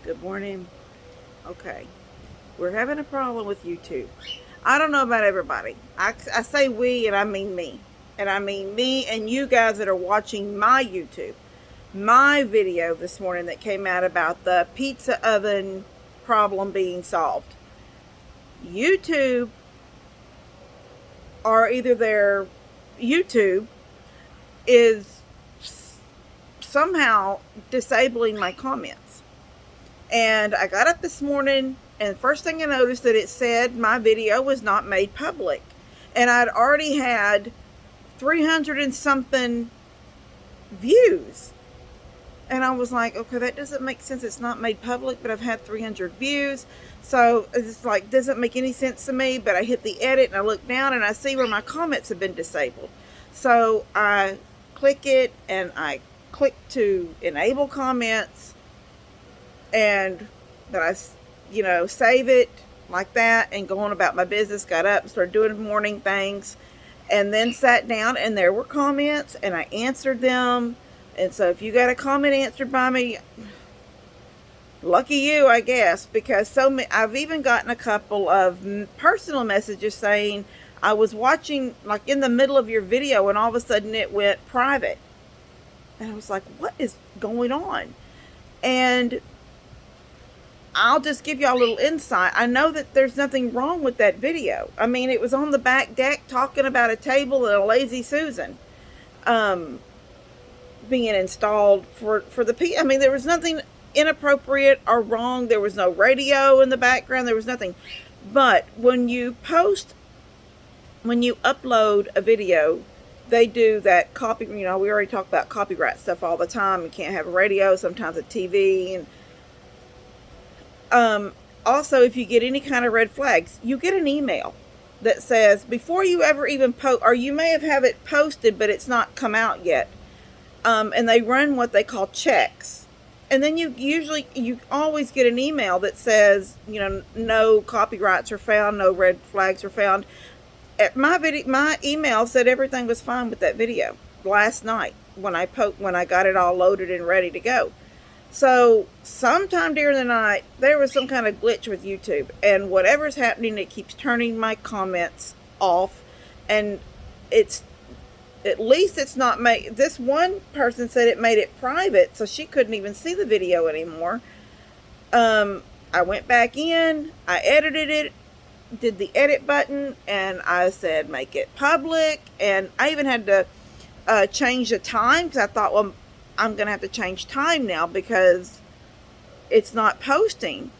Good morning. Okay. We're having a problem with YouTube. I don't know about everybody. I say we and I mean me. And I mean me and you guys that are watching my YouTube. My video this morning that came out about the pizza oven problem being solved. YouTube, or either their YouTube, is somehow disabling my comments. And I got up this morning, and first thing I noticed that it said my video was not made public. And I'd already had 300 and something views. And I was like, okay, that doesn't make sense. It's not made public, but I've had 300 views. So it's like, doesn't make any sense to me. But I hit the edit and I look down and I see where my comments have been disabled. So I click it and I click to enable comments, and then I, save it like that and go on about my business. Got up and started doing morning things, and then sat down, and there were comments, and I answered them. And so if you got a comment answered by me, lucky you, I guess, because I've even gotten a couple of personal messages saying I was watching like in the middle of your video and all of a sudden it went private. And I was like, what is going on? And I'll just give y'all a little insight. I know that there's nothing wrong with that video. I mean, it was on the back deck talking about a table and a Lazy Susan being installed for the I mean, there was nothing inappropriate or wrong. There was no radio in the background. There was nothing. But when you upload a video, they do that copy. We already talk about copyright stuff all the time. You can't have a radio, sometimes a TV, and also, if you get any kind of red flags, you get an email that says before you ever even post, or you may have it posted, but it's not come out yet. And they run what they call checks. And then you always get an email that says, no copyrights are found, no red flags are found. My email said everything was fine with that video last night when I got it all loaded and ready to go. So sometime during the night, there was some kind of glitch with YouTube, and whatever's happening, it keeps turning my comments off, and at least it's not made. This one person said it made it private, so she couldn't even see the video anymore. I went back in, I edited it, did the edit button, and I said make it public, and I even had to change the time, because I thought, well, I'm going to have to change time now because it's not posting.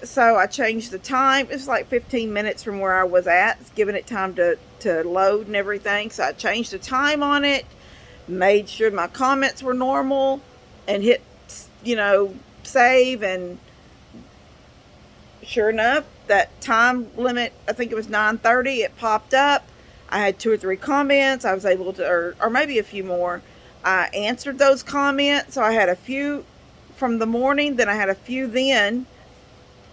So I changed the time. It's like 15 minutes from where I was at. It's giving it time to load and everything. So I changed the time on it, made sure my comments were normal, and hit, save. And sure enough, that time limit, I think it was 9:30, it popped up. I had 2 or 3 comments. I was able to, or maybe a few more. I answered those comments. So I had a few from the morning, then I had a few then,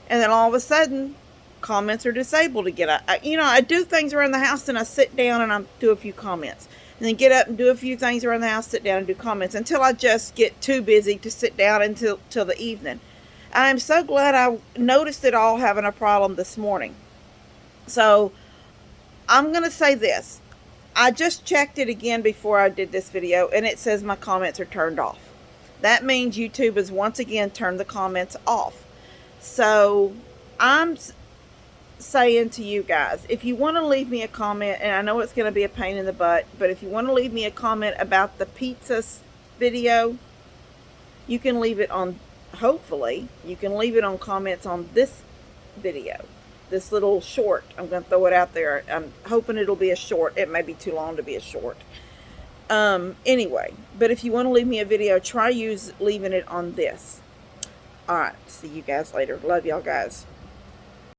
and then all of a sudden, comments are disabled again. I do things around the house, and I sit down and I do a few comments, and then get up and do a few things around the house, sit down and do comments until I just get too busy to sit down until the evening. I'm so glad I noticed it all having a problem this morning. So I'm going to say this. I just checked it again before I did this video, and it says my comments are turned off. That means YouTube has once again turned the comments off. So I'm saying to you guys, if you want to leave me a comment, and I know it's going to be a pain in the butt, but if you want to leave me a comment about the pizza video, you can leave it on, hopefully, you can leave it on comments on this video. This little short. I'm going to throw it out there. I'm hoping it'll be a short. It may be too long to be a short. Anyway, but if you want to leave me a video, try leaving it on this. Alright, see you guys later. Love y'all guys.